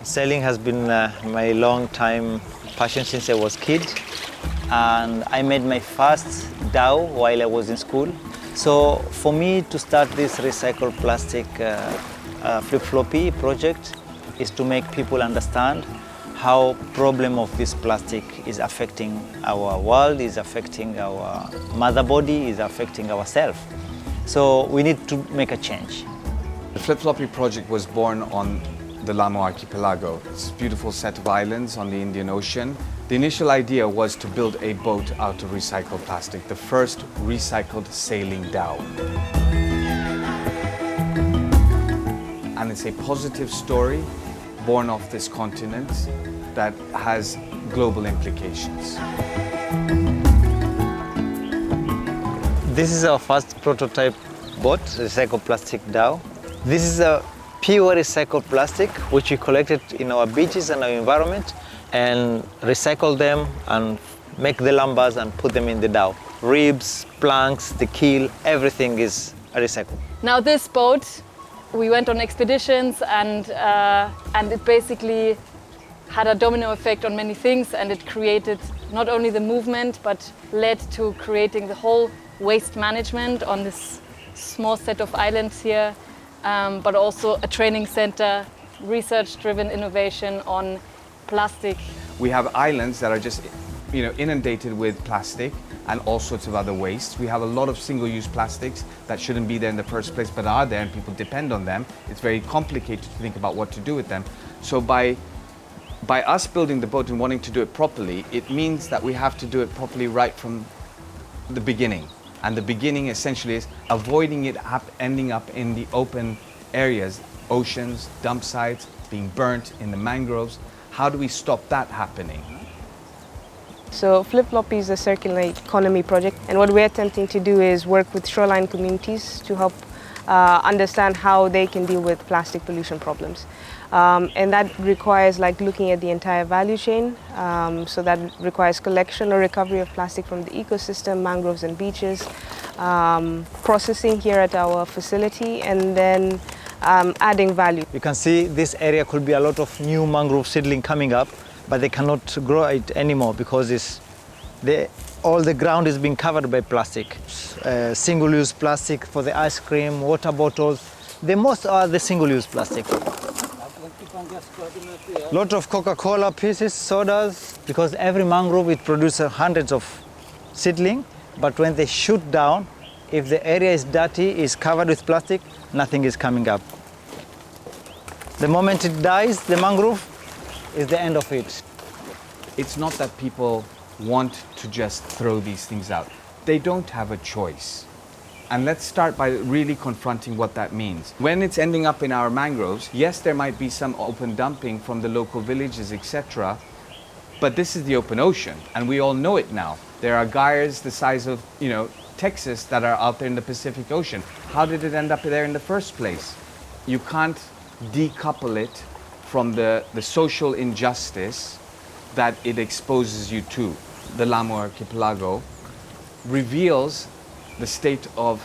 Sailing has been my long time passion since I was a kid, and I made my first dhow while I was in school. So for me to start this recycled plastic flip-floppy project is to make people understand how problem of this plastic is affecting our world, is affecting our mother body, is affecting ourselves. So we need to make a change. The Flipflopi project was born on the Lamu archipelago. It's a beautiful set of islands on the Indian Ocean. The initial idea was to build a boat out of recycled plastic, the first recycled sailing dhow. And it's a positive story born off this continent that has global implications. This is our first prototype boat, recycled plastic dhow. This is a pure recycled plastic which we collected in our beaches and our environment and recycle them and make the lumbers and put them in the dhow. Ribs, planks, the keel, everything is recycled. Now this boat, we went on expeditions and it basically had a domino effect on many things, and it created not only the movement but led to creating the whole waste management on this small set of islands here, but also a training center, research-driven innovation on plastic. We have islands that are just inundated with plastic and all sorts of other wastes. We have a lot of single-use plastics that shouldn't be there in the first place but are there, and people depend on them. It's very complicated to think about what to do with them. So by us building the boat and wanting to do it properly, it means that we have to do it properly right from the beginning. And the beginning essentially is avoiding it ending up in the open areas, oceans, dump sites, being burnt in the mangroves. How do we stop that happening? So Flipflopi is a circular economy project, and what we're attempting to do is work with shoreline communities to help understand how they can deal with plastic pollution problems. And that requires looking at the entire value chain. So that requires collection or recovery of plastic from the ecosystem, mangroves and beaches, processing here at our facility, and then adding value. You can see this area could be a lot of new mangrove seedling coming up, but they cannot grow it anymore because all the ground is being covered by plastic. Single-use plastic for the ice cream, water bottles. The most are the single-use plastic. Lot of Coca-Cola pieces, sodas, because every mangrove it produces hundreds of seedling, but when they shoot down, if the area is dirty, is covered with plastic, nothing is coming up. The moment it dies, the mangrove is the end of it. It's not that people want to just throw these things out. They don't have a choice. And let's start by really confronting what that means. When it's ending up in our mangroves, yes, there might be some open dumping from the local villages, etc. But this is the open ocean, and we all know it now. There are gyres the size of, Texas that are out there in the Pacific Ocean. How did it end up there in the first place? You can't decouple it from the social injustice that it exposes you to. The Lamu archipelago reveals the state of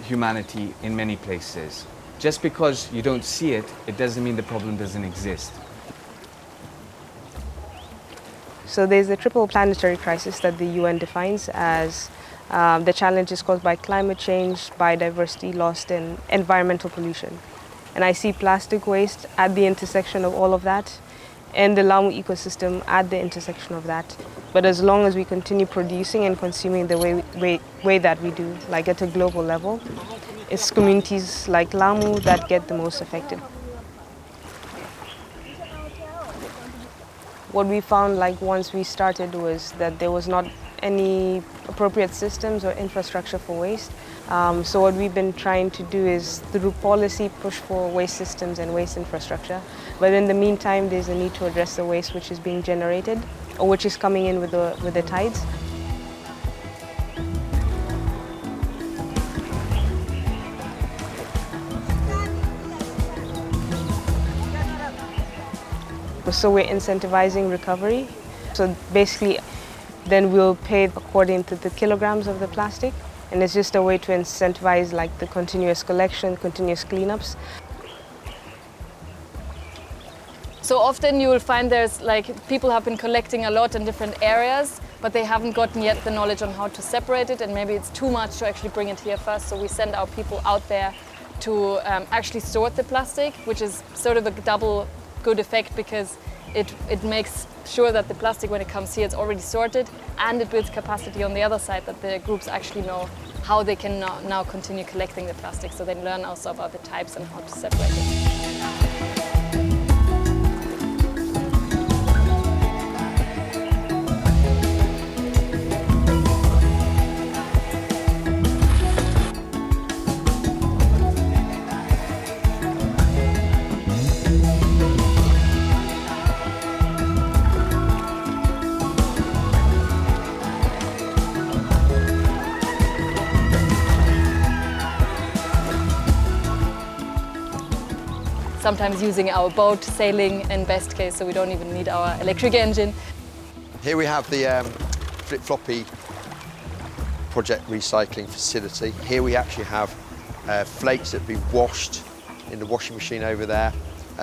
humanity in many places. Just because you don't see it, it doesn't mean the problem doesn't exist. So there's a triple planetary crisis that the UN defines as the challenges caused by climate change, biodiversity loss, and environmental pollution. And I see plastic waste at the intersection of all of that, and the Lamu ecosystem at the intersection of that. But as long as we continue producing and consuming the way that we do, at a global level, it's communities like Lamu that get the most affected. What we found once we started was that there was not any appropriate systems or infrastructure for waste. So what we've been trying to do is, through policy, push for waste systems and waste infrastructure. But in the meantime, there's a need to address the waste which is being generated or which is coming in with the tides. So we're incentivizing recovery. So basically, then we'll pay according to the kilograms of the plastic. And it's just a way to incentivize the continuous collection, continuous cleanups. So often you will find there's like people have been collecting a lot in different areas, but they haven't gotten yet the knowledge on how to separate it, and maybe it's too much to actually bring it here first. So we send our people out there to actually sort the plastic, which is sort of a double good effect, because it makes sure that the plastic, when it comes here, it's already sorted, and it builds capacity on the other side, that the groups actually know how they can now continue collecting the plastic, so they learn also about the types and how to separate it. Sometimes using our boat, sailing in best case, so we don't even need our electric engine. Here we have the Flipflopi project recycling facility. Here we actually have flakes that have been washed in the washing machine over there,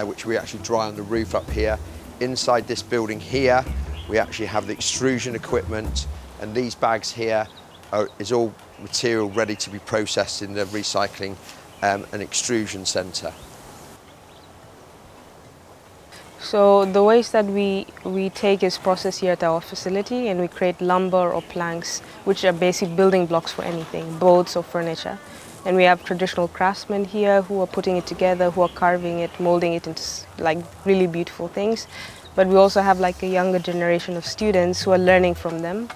which we actually dry on the roof up here. Inside this building here, we actually have the extrusion equipment, and these bags here is all material ready to be processed in the recycling and extrusion centre. So the waste that we take is processed here at our facility, and we create lumber or planks, which are basic building blocks for anything, boats or furniture. And we have traditional craftsmen here who are putting it together, who are carving it, molding it into like really beautiful things. But we also have like a younger generation of students who are learning from them,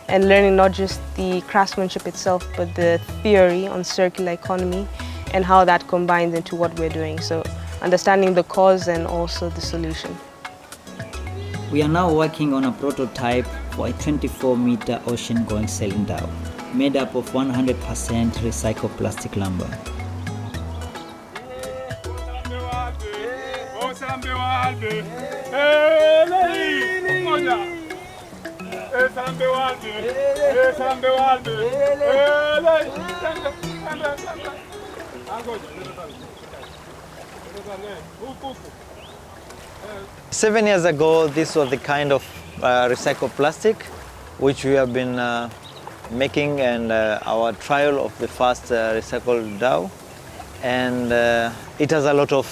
and learning not just the craftsmanship itself, but the theory on circular economy and how that combines into what we're doing. So understanding the cause and also the solution. We are now working on a prototype for a 24-meter ocean-going sailing dhow, made up of 100% recycled plastic lumber. Seven years ago, this was the kind of recycled plastic which we have been making, and our trial of the first recycled dhow, and it has a lot of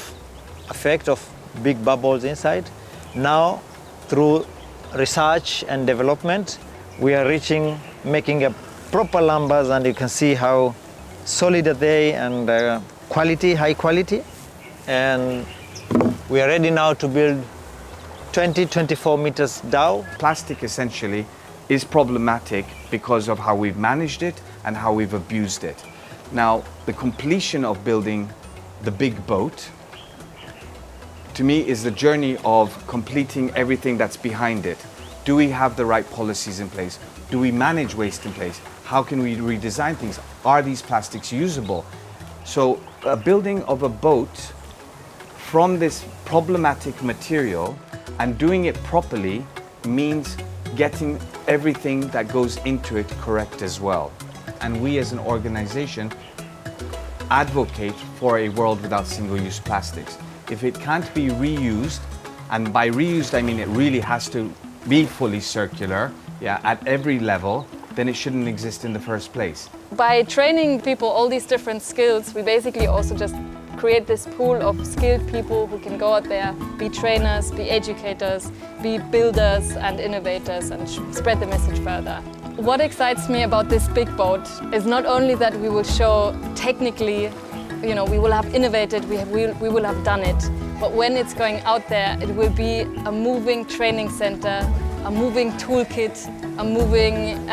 effect of big bubbles inside. Now, through research and development, we are making a proper lumbers, and you can see how solid are they, and high quality, and we are ready now to build 24 meters dhow. Plastic essentially is problematic because of how we've managed it and how we've abused it. Now, the completion of building the big boat, to me, is the journey of completing everything that's behind it. Do we have the right policies in place? Do we manage waste in place? How can we redesign things? Are these plastics usable? So a building of a boat from this problematic material and doing it properly means getting everything that goes into it correct as well. And we as an organization advocate for a world without single-use plastics. If it can't be reused, and by reused I mean it really has to be fully circular, at every level, then it shouldn't exist in the first place. By training people all these different skills, we basically also just create this pool of skilled people who can go out there, be trainers, be educators, be builders and innovators, and spread the message further. What excites me about this big boat is not only that we will show technically, we will have innovated, we will have done it, but when it's going out there, it will be a moving training center, a moving toolkit, a moving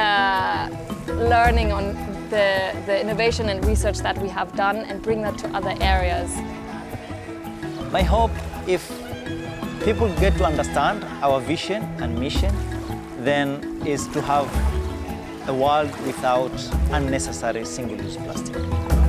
learning on the innovation and research that we have done, and bring that to other areas. My hope, if people get to understand our vision and mission, then is to have a world without unnecessary single-use plastic.